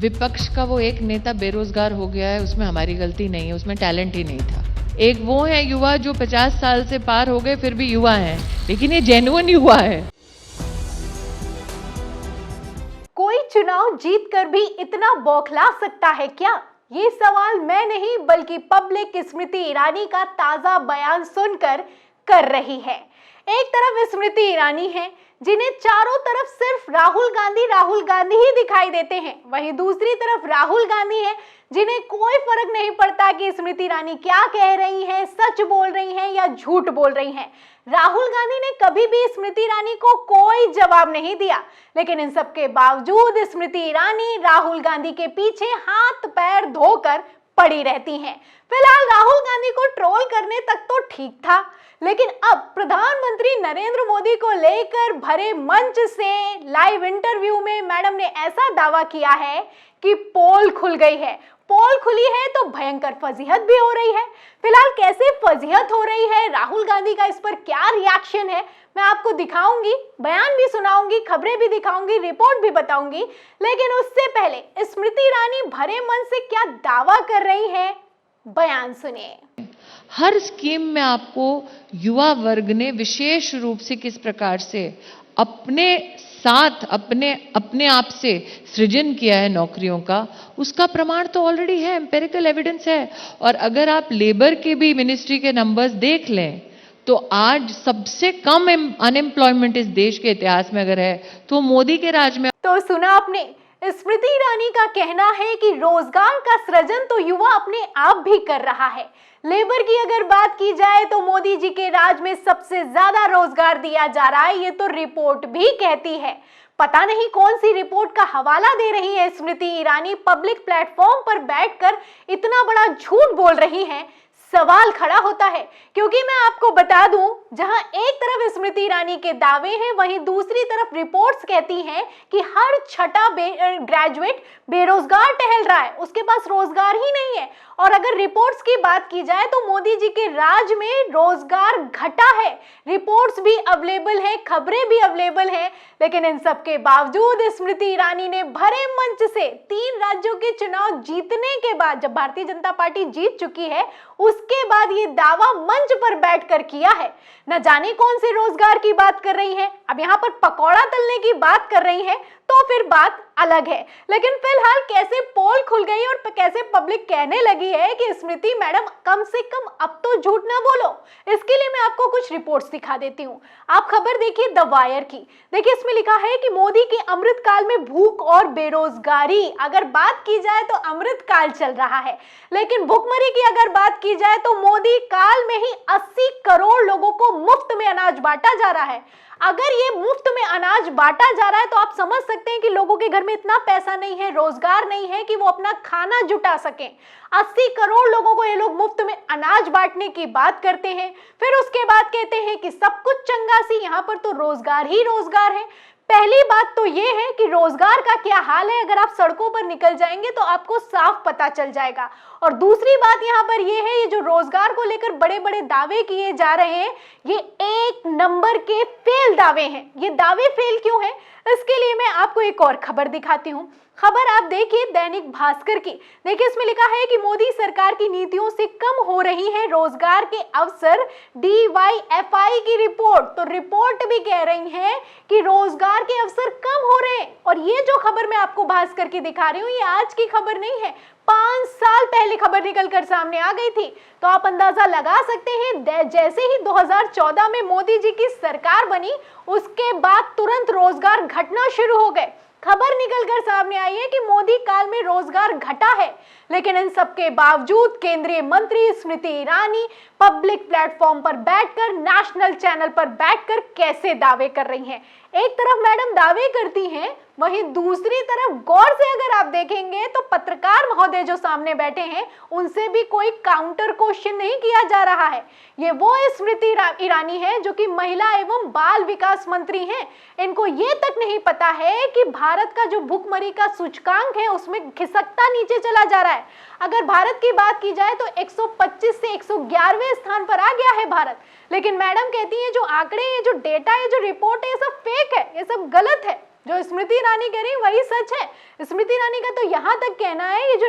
विपक्ष का वो एक नेता बेरोजगार हो गया है, उसमें हमारी गलती नहीं है, उसमें टैलेंट ही नहीं था। एक वो है युवा जो 50 साल से पार हो गए फिर भी युवा हैं, लेकिन ये जेन्युइन युवा है। कोई चुनाव जीतकर भी इतना बौखला सकता है क्या? ये सवाल मैं नहीं बल्कि पब्लिक स्मृति ईरानी का ताजा बयान सुनकर कर रही है। एक तरफ स्मृति ईरानी है जिन्हें चारों तरफ सिर्फ राहुल गांधी ही दिखाई देते हैं, वहीं दूसरी तरफ राहुल गांधी है जिन्हें कोई फर्क नहीं पड़ता कि स्मृति ईरानी क्या कह रही हैं, सच बोल रही हैं या झूठ बोल रही हैं। राहुल गांधी ने कभी भी स्मृति ईरानी को कोई जवाब नहीं दिया, लेकिन इन सब के बावजूद स्मृति ईरानी राहुल गांधी के पीछे हाथ पैर धोकर पड़ी रहती हैं। फिलहाल राहुल गांधी को ट्रोल करने तक तो ठीक था, लेकिन अब प्रधानमंत्री नरेंद्र मोदी को लेकर भरे मंच से लाइव इंटरव्यू में मैडम ने ऐसा दावा किया है कि पोल खुल गई है। पोल खुली है तो भयंकर फजीहत भी हो रही है। फिलहाल कैसे फजीहत हो रही है, राहुल गांधी का इस पर क्या रिएक्शन है, मैं आपको दिखाऊंगी, बयान भी सुनाऊंगी, खबरें भी दिखाऊंगी, रिपोर्ट भी बताऊंगी। लेकिन उससे पहले स्मृति ईरानी भरे मन से क्या दावा कर रही हैं, बयान सुनिए। हर स्कीम में आपको युवा वर्ग ने विशेष रूप से किस प्रकार से अपने साथ अपने आप से सृजन किया है नौकरियों का, उसका प्रमाण तो ऑलरेडी है, एम्पिरिकल एविडेंस है। और अगर आप लेबर की भी मिनिस्ट्री के नंबर्स देख लें तो आज सबसे कम अनएम्प्लॉयमेंट इस देश के इतिहास में अगर है तो मोदी के राज में। तो सुना आपने, स्मृति ईरानी का कहना है कि रोजगार का सृजन तो युवा अपने आप भी कर रहा है। लेबर की अगर बात की जाए तो मोदी जी के राज में सबसे ज्यादा रोजगार दिया जा रहा है, ये तो रिपोर्ट भी कहती है। पता नहीं कौन सी रिपोर्ट का हवाला दे रही है स्मृति ईरानी, पब्लिक प्लेटफॉर्म पर बैठकर इतना बड़ा झूठ बोल रही हैं। सवाल खड़ा होता है, क्योंकि मैं आपको बता दूं, जहां एक तरफ स्मृति ईरानी के दावे हैं, वहीं दूसरी तरफ रिपोर्ट्स कहती हैं कि हर छठा ग्रेजुएट बेरोजगार टहल रहा है, उसके पास रोजगार ही नहीं है। और अगर रिपोर्ट्स की बात की जाए तो मोदी जी के राज में रोजगार घटा है। रिपोर्ट्स भी अवेलेबल है, खबरें भी अवेलेबल हैं, लेकिन इन सब के बावजूद स्मृति ईरानी ने भरे मंच से 3 राज्यों के चुनाव जीतने के बाद, जब भारतीय जनता पार्टी जीत चुकी है, उसके बाद ये दावा मंच पर बैठकर किया है। न जाने कौन से रोजगार की बात कर रही है, अब यहाँ पर पकौड़ा तलने की बात कर रही है तो फिर बात अलग है। लेकिन फिलहाल कैसे पोल खुल गई और कैसे पब्लिक कहने लगी है कि स्मृति मैडम कम से कम अब तो झूठ ना बोलो, इसके लिए मैं आपको कुछ रिपोर्ट्स दिखा देती हूँ। आप खबर देखिए द वायर की। देखिए इसमें लिखा है कि मोदी के अमृत काल में भूख और बेरोजगारी, अगर बात की जाए तो अमृत काल चल रहा है, लेकिन भूखमरी की अगर बात की जाए तो मोदी काल में ही 80 करोड़ लोगों को मुफ्त में अनाज बांटा जा रहा है। अगर ये मुफ्त में अनाज बांटा जा रहा है तो आप समझ सकते हैं कि लोगों के घर में इतना पैसा नहीं है, रोजगार नहीं है कि वो अपना खाना जुटा सकें। 80 करोड़ लोगों को ये लोग मुफ्त में अनाज बांटने की बात करते हैं, फिर उसके बाद कहते हैं कि सब कुछ चंगा सी, यहाँ पर तो रोजगार ही रोजगार है। पहली बात तो ये है कि रोजगार का क्या हाल है, अगर आप सड़कों पर निकल जाएंगे तो आपको साफ पता चल जाएगा। और दूसरी बात यहाँ पर ये है, ये जो रोजगार को लेकर बड़े बड़े दावे किए जा रहे हैं, ये एक नंबर के फेल दावे हैं। ये दावे फेल क्यों हैं, इसके लिए मैं आपको एक और खबर दिखाती हूँ। खबर आप देखिए दैनिक भास्कर की। देखिए इसमें लिखा है कि मोदी सरकार की नीतियों से कम हो रही है रोजगार के अवसर, DYFI की रिपोर्ट। तो रिपोर्ट भी कह रही है कि रोजगार के अवसर कम हो रहे हैं। और ये जो खबर मैं आपको भास्कर की दिखा रही हूँ, ये आज की खबर नहीं है, 5 साल पहले खबर निकलकर सामने आ गई थी। तो आप अंदाजा लगा सकते हैं, जैसे ही 2014 में मोदी जी की सरकार बनी, उसके बाद तुरंत रोजगार घटना शुरू हो गए। खबर निकलकर सामने आई है कि मोदी काल में रोजगार घटा है, लेकिन इन सब के बावजूद केंद्रीय मंत्री स्मृति ईरानी पब्लिक प्लेटफॉर्म पर बैठकर, नेशनल चैनल पर बैठकर कैसे दावे कर रही हैं। एक तरफ मैडम दावे करती हैं, वहीं दूसरी तरफ गौर से अगर आप देखेंगे तो पत्रकार महोदय जो सामने बैठे हैं, उनसे भी कोई काउंटर क्वेश्चन नहीं किया जा रहा है। ये वो स्मृति ईरानी है जो कि महिला एवं बाल विकास मंत्री हैं। इनको ये तक नहीं पता है कि भारत का जो भूखमरी का सूचकांक है उसमें खिसकता नीचे चला जा रहा है। अगर भारत की बात की जाए तो 125 से 111वें स्थान पर आ गया है भारत, लेकिन मैडम कहती है जो आंकड़े, ये जो डेटा, ये जो रिपोर्ट है, ये सब फेक है, ये सब गलत है। जो स्मृति ईरानी कह रही वही सच है। स्मृति ईरानी का तो यहाँ तक कहना है ये जो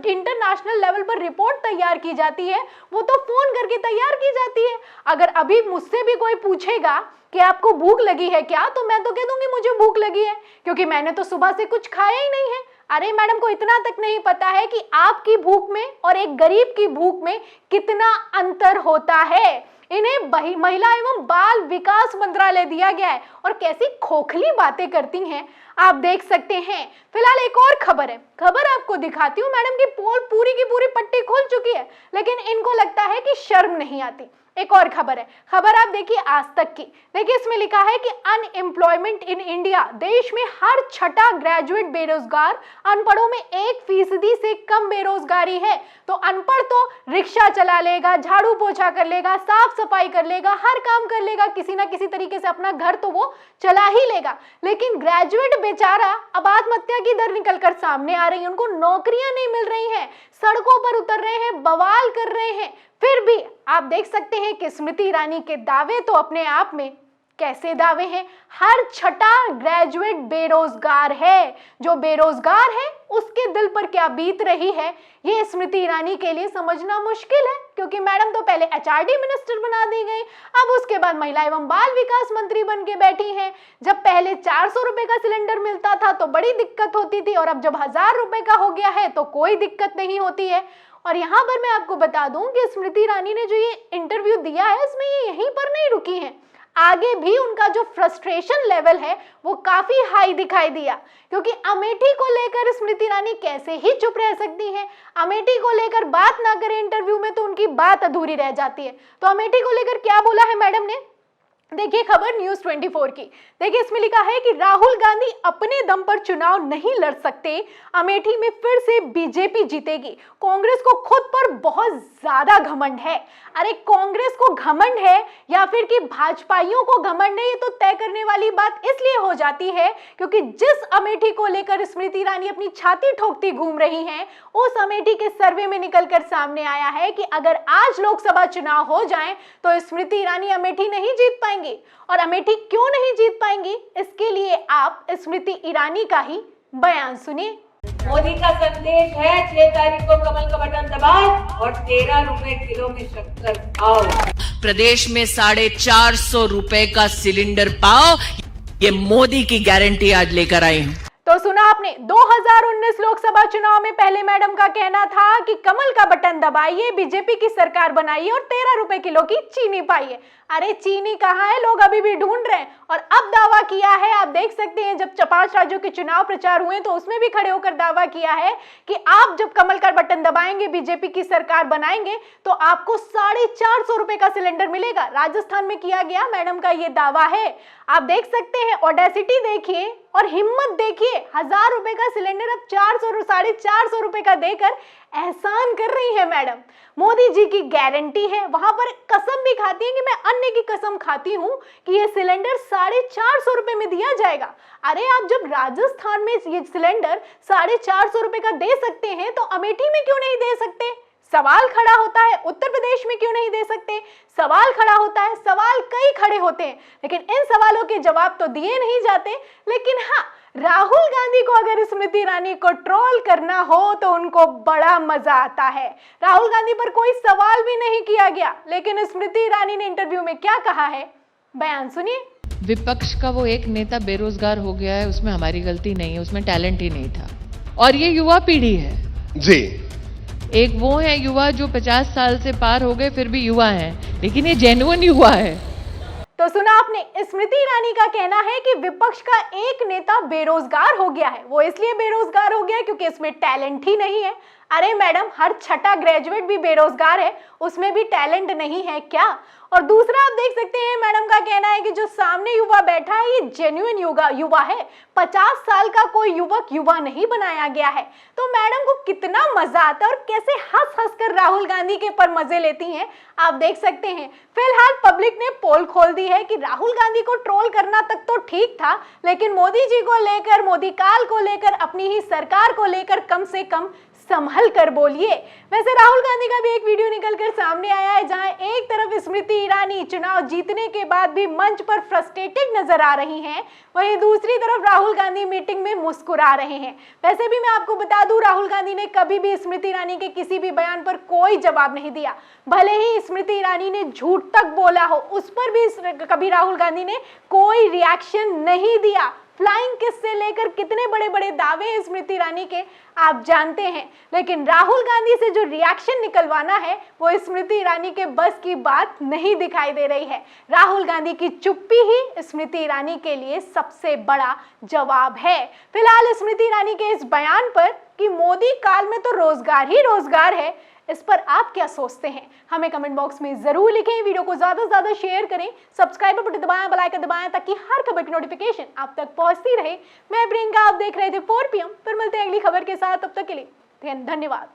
इंटरनेशनल लेवल पर रिपोर्ट तैयार की जाती है वो तो फोन करके तैयार की जाती है। अगर अभी मुझसे भी कोई पूछेगा कि आपको भूख लगी है क्या, तो मैं तो कह दूंगी मुझे भूख लगी है, क्योंकि मैंने तो सुबह से कुछ खाया ही नहीं है। अरे मैडम को इतना तक नहीं पता है कि आपकी भूख में और एक गरीब की भूख में कितना अंतर होता है। इन्हें महिला एवं बाल विकास मंत्रालय दिया गया है और कैसी खोखली बातें करती हैं आप देख सकते हैं। फिलहाल एक और खबर आपको दिखाती हूँ। मैडम की पोल पूरी की पूरी पट्टी खुल चुकी है, लेकिन इनको लगता है कि शर्म नहीं आती। एक और खबर आप देखिए आज तक की। देखिए इसमें लिखा है कि अनएम्प्लॉयमेंट इन इंडिया, देश में हर छठा ग्रेजुएट बेरोजगार, अनपढ़ों में 1% से कम बेरोजगारी है। तो अनपढ़ तो रिक्शा चला लेगा, झाड़ू पोछा कर लेगा, साफ सफाई कर लेगा, हर काम कर लेगा, किसी ना किसी तरीके से अपना घर तो वो चला ही लेगा। लेकिन ग्रेजुएट बेचारा अब आत्महत्या की दर निकलकर सामने आ रही है, उनको नौकरियां नहीं मिल रही हैं, सड़कों पर उतर रहे हैं, बवाल कर रहे हैं। फिर भी आप देख सकते हैं कि स्मृति ईरानी के दावे तो अपने आप में कैसे दावे हैं। हर छठा ग्रेजुएट बेरोजगार है। जो बेरोजगार है उसके दिल पर क्या बीत रही है ये स्मृति ईरानी के लिए समझना मुश्किल है, क्योंकि मैडम तो पहले HRD मिनिस्टर बना दी गई, अब उसके बाद महिला एवं बाल विकास मंत्री बन के बैठी हैं। जब पहले 400 रुपए का सिलेंडर मिलता था तो बड़ी दिक्कत होती थी, और अब जब 1000 रुपए का हो गया है तो कोई दिक्कत नहीं होती है। और यहाँ पर मैं आपको बता दूं कि स्मृति ईरानी ने जो ये इंटरव्यू दिया है इसमें ये यहीं पर नहीं रुकी हैं, आगे भी उनका जो फ्रस्ट्रेशन लेवल है वो काफी हाई दिखाई दिया। क्योंकि अमेठी को लेकर स्मृति ईरानी कैसे ही चुप रह सकती हैं। अमेठी को लेकर बात ना करें इंटरव्यू में तो उनकी बात अधूरी रह जाती है। तो अमेठी को लेकर क्या बोला है मैडम ने, देखिए खबर न्यूज़ 24 की। देखिए इसमें लिखा है कि राहुल गांधी अपने दम पर चुनाव नहीं लड़ सकते, अमेठी में फिर से बीजेपी जीतेगी, कांग्रेस को खुद पर बहुत ज्यादा घमंड है। अरे कांग्रेस को घमंड है या फिर कि भाजपाइयों को घमंड है, ये तो तय करने वाली बात इसलिए हो जाती है क्योंकि जिस अमेठी को लेकर स्मृति ईरानी अपनी छाती ठोकती घूम रही हैं, उस अमेठी के सर्वे में निकलकर सामने आया है कि अगर आज लोकसभा चुनाव हो जाए तो स्मृति ईरानी अमेठी नहीं जीत पाएंगे। और अमेठी क्यों नहीं जीत पाएंगी, इसके लिए आप स्मृति ईरानी का ही बयान सुनिए। मोदी का संदेश है 6 तारीख को कमल का बटन दबाओ और 13 रुपए किलो में शक्कर खाओ। प्रदेश में 450 रुपए का सिलेंडर पाओ, ये मोदी की गारंटी आज लेकर आई हूं। तो सुना आपने, 2019 लोकसभा चुनाव में पहले मैडम का कहना था कि कमल का बटन दबाइए, बीजेपी की सरकार बनाइए और 13 रुपए किलो की चीनी पाइए। अरे चीनी कहाँ है, लोग अभी भी ढूंढ रहे हैं। और अब दावा किया है, आप देख सकते हैं, जब 5 राज्यों के चुनाव प्रचार हुए तो उसमें भी खड़े होकर दावा किया है कि आप जब कमल का बटन दबाएंगे, बीजेपी की सरकार बनाएंगे तो आपको 450 रुपए का सिलेंडर मिलेगा। राजस्थान में किया गया मैडम का ये दावा है। आप देख सकते हैं, ऑडेसिटी देखिए और हिम्मत देखिए, 1000 रुपए का सिलेंडर अब 450 रुपए का देकर एहसान कर रही है मैडम। मोदी जी की गारंटी है, वहां पर कसम भी खाती है कि मैं अन्य की कसम खाती हूं कि ये सिलेंडर 450 रुपए में दिया जाएगा। अरे आप जब राजस्थान में ये सिलेंडर 450 रुपए का दे सकते हैं तो अमेठी में क्यों नहीं दे सकते? सवाल खड़ा होता है। उत्तर प्रदेश में क्यों नहीं दे सकते? सवाल खड़ा होता है। सवाल कई खड़े होते हैं, लेकिन इन सवालों के जवाब तो दिए नहीं जाते। लेकिन हाँ, राहुल गांधी को अगर स्मृति ईरानी को ट्रोल करना हो तो उनको बड़ा मजा आता है। राहुल गांधी पर कोई सवाल भी नहीं किया गया, लेकिन स्मृति ईरानी ने इंटरव्यू में क्या कहा है, बयान सुनिए। विपक्ष का वो एक नेता बेरोजगार हो गया है, उसमें हमारी गलती नहीं है, उसमें टैलेंट ही नहीं था। और ये युवा पीढ़ी है जी। एक वो है युवा जो 50 साल से पार हो गए फिर भी युवा हैं, लेकिन ये जेन्युइन युवा है। तो सुना आपने, स्मृति ईरानी का कहना है कि विपक्ष का एक नेता बेरोजगार हो गया है। वो इसलिए बेरोजगार हो गया है क्योंकि इसमें टैलेंट ही नहीं है। अरे मैडम, हर छठा ग्रेजुएट भी बेरोजगार है, उसमें भी टैलेंट नहीं है क्या? और दूसरा आप देख सकते हैं, मैडम का कहना है कि जो सामने युवा बैठा है ये जेन्युइन युवा है, 50 साल का कोई युवक युवा नहीं बनाया गया है। तो मैडम को कितना मजा आता है और कैसे हंस हंस कर राहुल गांधी के पर मजे लेती हैं, आप देख सकते हैं। फिलहाल पब्लिक ने पोल खोल दी है कि राहुल गांधी को ट्रोल करना तक तो ठीक था, लेकिन मोदी जी को लेकर, मोदी काल को लेकर, अपनी ही सरकार को लेकर कम से कम संभल कर बोलिए। वैसे राहुल गांधी का भी एक वीडियो निकलकर सामने आया है जहां एक तरफ स्मृति ईरानी चुनाव जीतने के बाद भी मंच पर फ्रस्ट्रेटेड नजर आ रही हैं, वहीं दूसरी तरफ राहुल गांधी मीटिंग में मुस्कुरा रहे हैं। वैसे भी मैं आपको बता दूं, राहुल गांधी ने कभी भी स्मृति ईरानी के किसी भी बयान पर कोई जवाब नहीं दिया। भले ही स्मृति ईरानी ने झूठ तक बोला हो, उस पर भी कभी राहुल गांधी ने कोई रिएक्शन नहीं दिया। फ्लाइंग किस से लेकर कितने बड़े बड़े दावे हैं स्मृति ईरानी के, आप जानते हैं, लेकिन राहुल गांधी से जो रिएक्शन निकलवाना है वो स्मृति ईरानी के बस की बात नहीं दिखाई दे रही है। राहुल गांधी की चुप्पी ही स्मृति ईरानी के लिए सबसे बड़ा जवाब है। फिलहाल स्मृति ईरानी के इस बयान पर कि मोदी काल में तो रोजगार ही रोजगार है, इस पर आप क्या सोचते हैं, हमें कमेंट बॉक्स में जरूर लिखें। वीडियो को ज्यादा से ज्यादा शेयर करें, सब्सक्राइब बटन दबाएं, बेल आइकन दबाएं ताकि हर खबर की नोटिफिकेशन आप तक पहुंचती रहे। मैं प्रियंका, आप देख रहे थे 4 PM। फिर मिलते हैं अगली खबर के साथ, तब तक के लिए धन्यवाद।